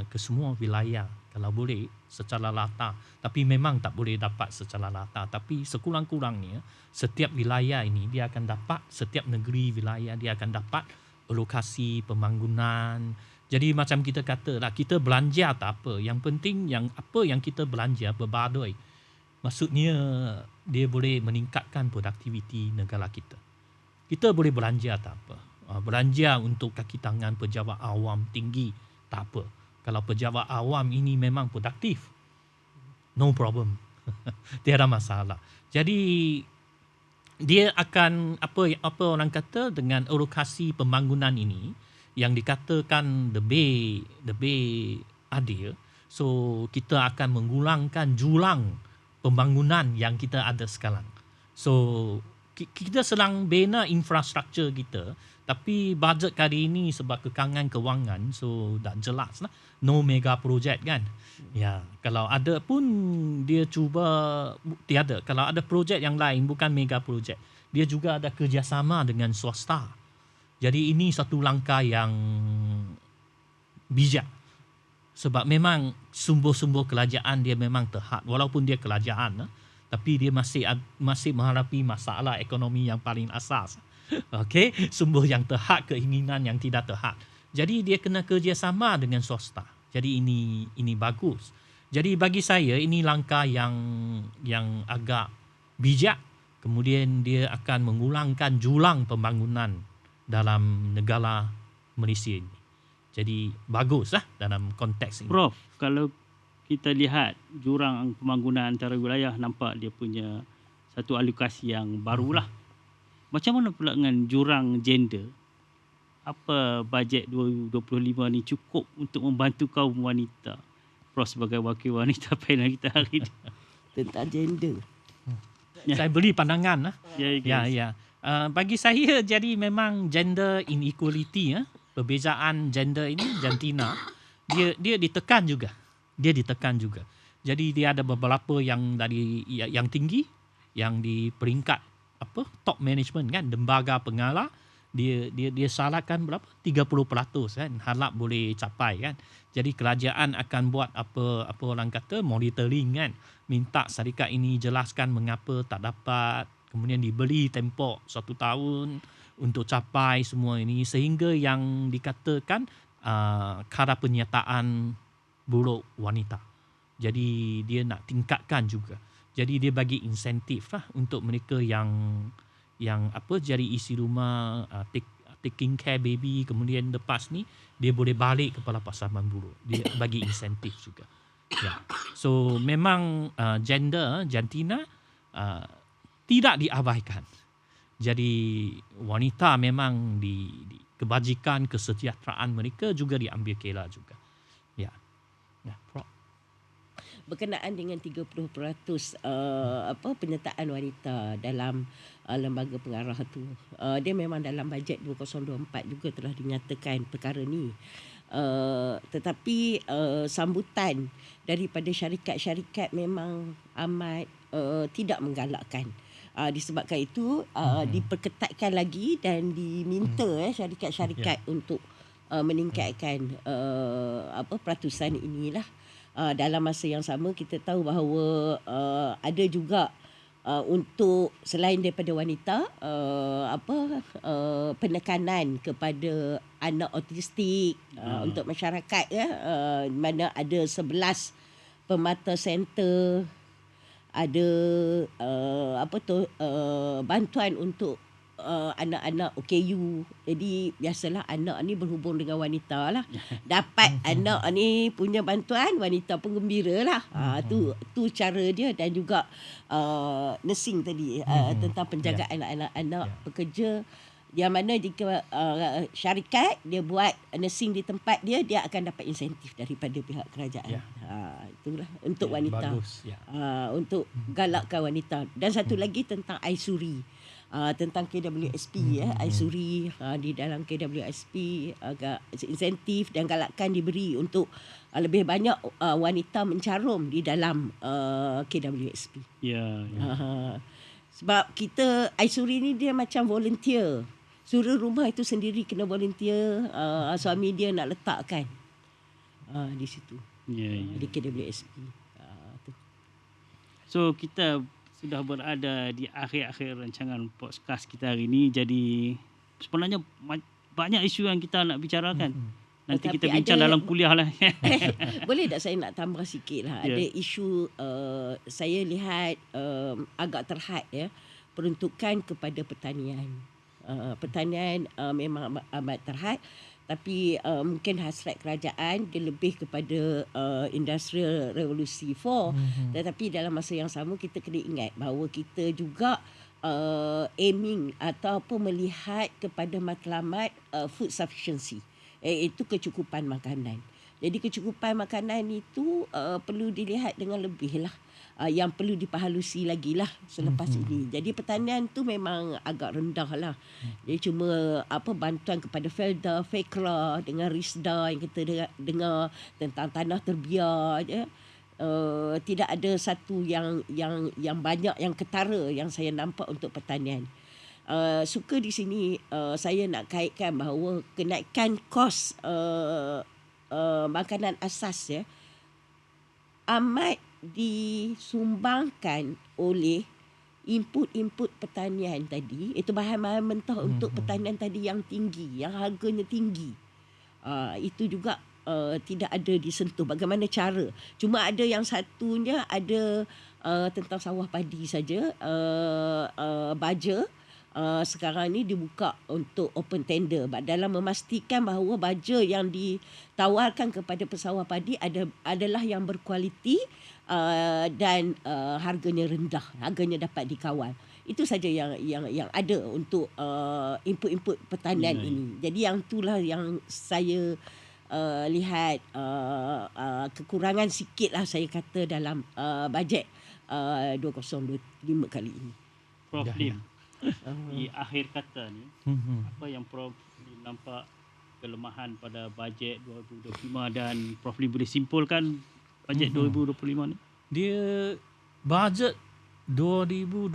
ke semua wilayah kalau boleh secara rata. Tapi memang tak boleh dapat secara rata. Tapi sekurang-kurangnya setiap wilayah ini dia akan dapat, setiap negeri wilayah dia akan dapat alokasi pembangunan. Jadi macam kita kata lah, kita belanja tak apa. Yang penting apa yang kita belanja berbadai. Maksudnya dia boleh meningkatkan produktiviti negara kita. Kita boleh belanja tak apa. Belanja untuk kaki tangan pejabat awam tinggi tak apa. Kalau pejabat awam ini memang produktif, no problem. Tiada masalah. Jadi dia akan apa orang kata dengan alokasi pembangunan ini yang dikatakan lebih adil. So kita akan mengurangkan jurang pembangunan yang kita ada sekarang. So kita sedang bina infrastruktur kita, tapi bajet kali ini sebab kekangan kewangan, so dah jelas lah, no mega project kan. Ya, kalau ada pun dia cuba tiada. Kalau ada projek yang lain bukan mega project, dia juga ada kerjasama dengan swasta. Jadi ini satu langkah yang bijak. Sebab memang sumber-sumber kerajaan dia memang terhad. Walaupun dia kerajaan, tapi dia masih menghadapi masalah ekonomi yang paling asas. Okey, sumber yang terhad, keinginan yang tidak terhad. Jadi dia kena kerjasama dengan swasta. Jadi ini bagus. Jadi bagi saya ini langkah yang agak bijak. Kemudian dia akan mengurangkan jurang pembangunan dalam negara Malaysia ini. Jadi baguslah dalam konteks ini. Prof, kalau kita lihat jurang pembangunan antara wilayah, nampak dia punya satu alokasi yang barulah. Macam mana pula dengan jurang gender? Apa bajet 2025 ni cukup untuk membantu kaum wanita? Prof sebagai wakil wanita panel kita hari ini. Tentang gender. Saya beri pandangan lah. Ya. Bagi saya jadi memang gender inequality, perbezaan gender ini, jantina, dia ditekan juga. Jadi dia ada beberapa yang yang tinggi, yang di peringkat top management kan, lembaga pengarah, dia syaratkan berapa? 30% kan, harap boleh capai kan. Jadi kerajaan akan buat apa orang kata monitoring kan, minta syarikat ini jelaskan mengapa tak dapat, kemudian diberi tempoh 1 tahun untuk capai semua ini, sehingga yang dikatakan kadar penyertaan buruh wanita. Jadi dia nak tingkatkan juga. Jadi dia bagi insentif lah untuk mereka yang jadi isi rumah, taking care baby, kemudian lepas ni dia boleh balik kepada pasangan buruh. Dia bagi insentif juga. Ya. So memang jantina tidak diabaikan. Jadi wanita memang di kebajikan, kesejahteraan mereka juga diambil kira juga. Ya. Ya, Prof. Berkenaan dengan 30% penyertaan wanita dalam lembaga pengarah tu, dia memang dalam bajet 2024 juga telah dinyatakan perkara ni. Tetapi sambutan daripada syarikat-syarikat memang amat tidak menggalakkan. Disebabkan itu diperketatkan lagi dan diminta syarikat-syarikat untuk meningkatkan peratusan inilah. Dalam masa yang sama kita tahu bahawa ada juga untuk selain daripada wanita penekanan kepada anak autistik untuk masyarakat mana ada 11 pemata center, ada bantuan untuk anak-anak OKU. Jadi biasalah anak ni berhubung dengan wanita lah. Dapat anak ni punya bantuan, wanita pun gembira lah. Tu cara dia. Dan juga nursing tadi, tentang penjagaan anak-anak pekerja. Yang mana jika syarikat dia buat nursing di tempat dia akan dapat insentif daripada pihak kerajaan. Itulah untuk wanita. Bagus. Untuk galakkan wanita. Dan satu lagi tentang Aisuri. Tentang KWSP Aisuri, di dalam KWSP agak insentif dan galakkan diberi untuk lebih banyak wanita mencarum di dalam KWSP. Sebab kita Aisuri ni dia macam volunteer. Suri rumah itu sendiri kena volunteer, suami dia nak letakkan di situ. Di KWSP. Tu. So kita sudah berada di akhir-akhir rancangan podcast kita hari ini. Jadi sebenarnya banyak isu yang kita nak bicarakan. Nanti kita bincang dalam kuliah lah. Boleh tak saya nak tambah sikit lah. Ada isu saya lihat agak terhad peruntukan kepada pertanian. Pertanian memang amat terhad. Tapi mungkin hasrat kerajaan dia lebih kepada Industrial Revolusi 4. Tetapi dalam masa yang sama kita kena ingat bahawa kita juga aiming ataupun melihat kepada matlamat food sufficiency, iaitu kecukupan makanan. Jadi kecukupan makanan itu perlu dilihat dengan lebih lah. Yang perlu diperhalusi lagi lah selepas ini. Jadi pertanian tu memang agak rendah lah. Jadi cuma bantuan kepada Felda, Fekra dengan Risda yang kita dengar tentang tanah terbiar je. Tidak ada satu yang banyak, yang ketara yang saya nampak untuk pertanian. Suka di sini saya nak kaitkan bahawa kenaikan kos makanan asas amat disumbangkan oleh input pertanian tadi. Itu bahan-bahan mentah untuk pertanian tadi yang tinggi, yang harganya tinggi. Itu juga tidak ada disentuh. Bagaimana cara? Cuma ada yang satunya ada tentang sawah padi saja, baja. Sekarang ni dibuka untuk open tender dalam memastikan bahawa baja yang ditawarkan kepada pesawah padi adalah yang berkualiti dan harganya rendah, harganya dapat dikawal. Itu saja yang ada untuk input pertanian ini. Jadi yang itulah yang saya lihat kekurangan sikit lah saya kata dalam bajet 2025 kali ini. Prof Lim, di akhir kata ni, apa yang Prof Lim nampak kelemahan pada bajet 2025 dan Prof Lim boleh simpulkan bajet 2025 ni? Dia bajet 2025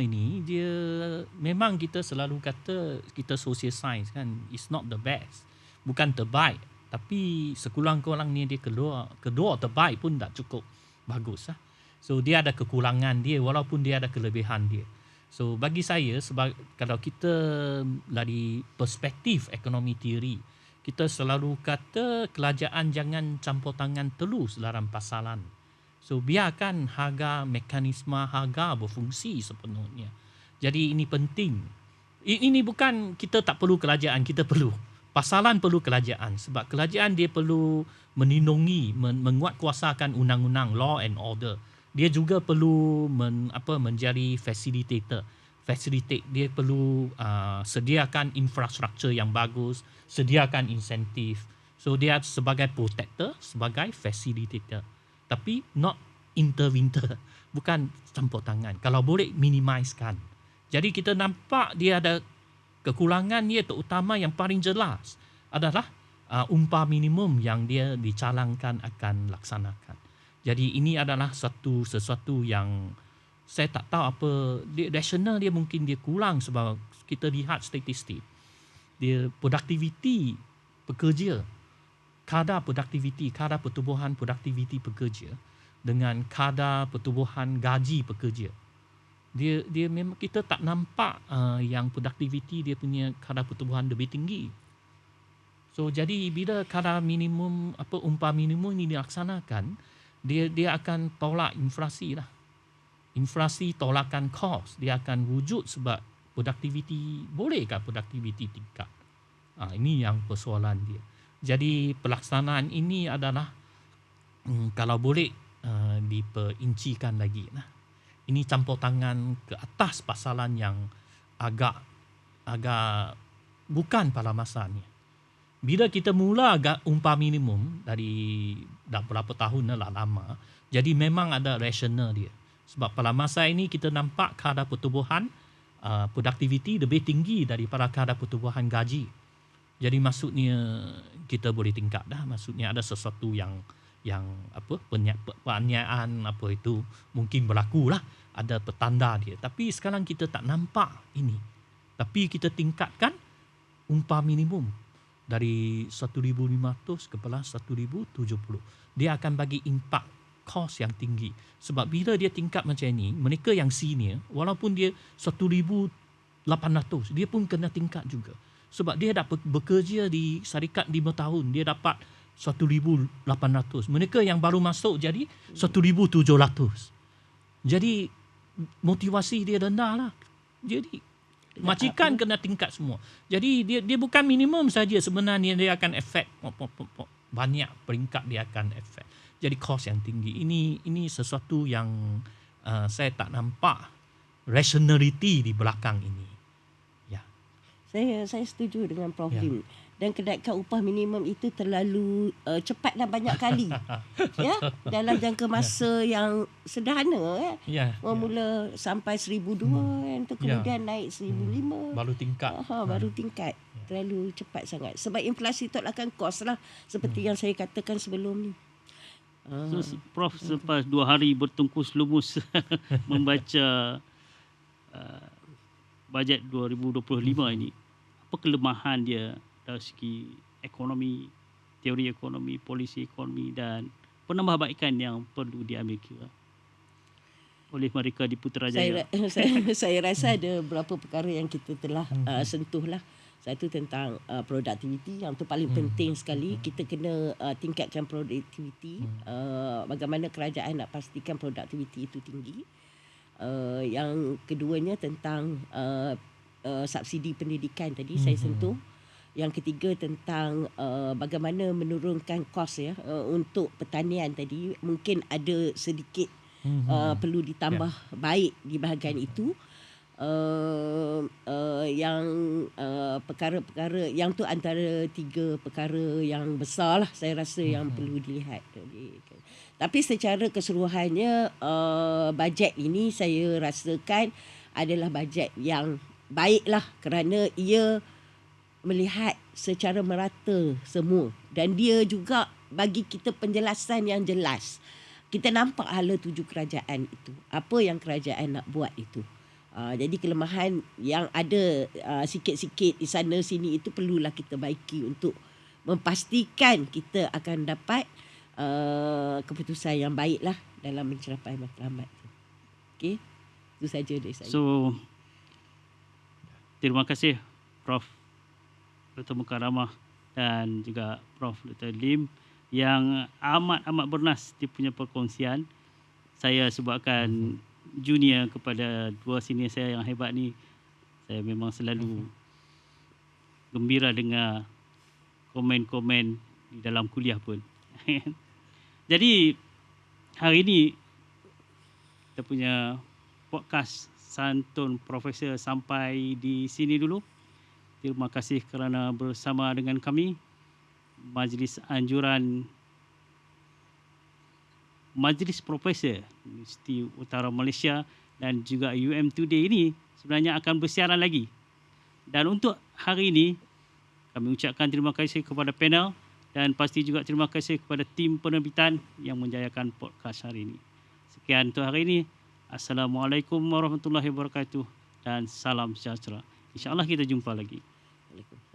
ini, dia memang kita selalu kata kita social science kan, it's not the best, bukan terbaik, tapi sekurang-kurangnya dia kedua terbaik pun tak cukup bagus lah. So dia ada kekurangan dia walaupun dia ada kelebihan dia. So bagi saya, kalau kita dari perspektif ekonomi teori, kita selalu kata kerajaan jangan campur tangan terus dalam pasaran. So biarkan mekanisme harga berfungsi sepenuhnya. Jadi ini penting. Ini bukan kita tak perlu kerajaan, kita perlu. Pasaran perlu kerajaan sebab kerajaan dia perlu melindungi, menguatkuasakan undang-undang, law and order. Dia juga perlu menjadi facilitator. Dia perlu sediakan infrastruktur yang bagus, sediakan insentif. So dia sebagai protector, sebagai facilitator. Tapi not interventor, bukan campur tangan. Kalau boleh minimizekan. Jadi kita nampak dia ada kekurangan dia, terutama yang paling jelas adalah upah minimum yang dia dicalangkan akan laksanakan. Jadi ini adalah sesuatu yang saya tak tahu apa rasional dia, mungkin dia kurang sebab kita lihat statistik. Dia produktiviti pekerja, kadar pertubuhan produktiviti pekerja dengan kadar pertubuhan gaji pekerja. Dia memang kita tak nampak yang produktiviti dia punya kadar pertubuhan lebih tinggi. So jadi bila kadar minimum upah minimum ini dilaksanakan, dia akan tolak inflasi lah. Inflasi tolakan kos, dia akan wujud sebab produktiviti, bolehkah produktiviti tingkat? Ini yang persoalan dia. Jadi pelaksanaan ini adalah kalau boleh diperincikan lagi lah. Ini campur tangan ke atas pasaran yang agak bukan pada masanya. Bila kita mula upah minimum dari dah berapa tahun lah lama, jadi memang ada rasional dia. Sebab pada masa ini kita nampak kadar pertubuhan produktiviti lebih tinggi daripada kadar pertubuhan gaji. Jadi maksudnya kita boleh tingkat dah. Maksudnya ada sesuatu yang penganiayaan itu mungkin berlaku lah. Ada petanda dia. Tapi sekarang kita tak nampak ini. Tapi kita tingkatkan upah minimum dari 1,500 kepada 1,070. Dia akan bagi impak kos yang tinggi. Sebab bila dia tingkat macam ini, mereka yang senior, walaupun dia 1,800, dia pun kena tingkat juga. Sebab dia dah bekerja di syarikat 5 tahun, dia dapat 1,800. Mereka yang baru masuk jadi 1,700. Jadi motivasi dia rendah lah. Jadi majikan kena tingkat semua. Jadi dia bukan minimum saja, sebenarnya dia akan efek banyak peringkat, dia akan efek. Jadi kos yang tinggi. Ini sesuatu yang saya tak nampak rationality di belakang ini. Ya. Saya setuju dengan Prof. Lim. Dan kenaikan upah minimum itu terlalu cepat dan banyak kali. Ya, dalam jangka masa yang sederhana mula sampai 1,200 tu kemudian naik 1,500. Baru tingkat. Baru tingkat. Terlalu cepat sangat. Sebab inflasi tolakkan kos lah, seperti yang saya katakan sebelum ni. So, Prof selepas 2 hari bertungkus lumus membaca bajet 2025 ini, apa kelemahan dia dari segi ekonomi, teori ekonomi, polisi ekonomi dan penambahbaikan yang perlu diambil kira oleh mereka di Putrajaya? Saya rasa ada beberapa perkara yang kita telah sentuh lah. Satu tentang produktiviti, yang tu paling penting sekali. Kita kena tingkatkan produktiviti. Bagaimana kerajaan nak pastikan produktiviti itu tinggi. Yang keduanya tentang subsidi pendidikan tadi saya sentuh. Yang ketiga tentang bagaimana menurunkan kos untuk pertanian tadi. Mungkin ada sedikit perlu ditambah baik di bahagian itu. Yang perkara-perkara yang tu antara 3 perkara yang besar lah saya rasa yang perlu dilihat. Tapi secara keseluruhannya bajet ini saya rasakan adalah bajet yang baik lah, kerana ia melihat secara merata semua dan dia juga bagi kita penjelasan yang jelas. kita nampak hala tuju kerajaan itu. Apa yang kerajaan nak buat itu. Jadi kelemahan yang ada sikit-sikit di sana sini itu perlulah kita baiki untuk memastikan kita akan dapat keputusan yang baiklah dalam mencapai matlamat itu. Okey. Itu saja dari saya. So, terima kasih Prof. Dr. Mukarramah dan juga Prof. Dr. Lim yang amat bernas dia punya perkongsian. Saya sebabkan junior kepada dua senior saya yang hebat ni, saya memang selalu gembira dengar komen-komen di dalam kuliah pun. Jadi hari ini kita punya podcast Santun Profesor sampai di sini dulu. Terima kasih kerana bersama dengan kami. Majlis Anjuran Majlis Profesor Universiti Utara Malaysia dan juga UM Today ini sebenarnya akan bersiaran lagi. Dan untuk hari ini, kami ucapkan terima kasih kepada panel dan pasti juga terima kasih kepada tim penerbitan yang menjayakan podcast hari ini. Sekian untuk hari ini. Assalamualaikum warahmatullahi wabarakatuh dan salam sejahtera. InsyaAllah kita jumpa lagi. Waalaikumsalam.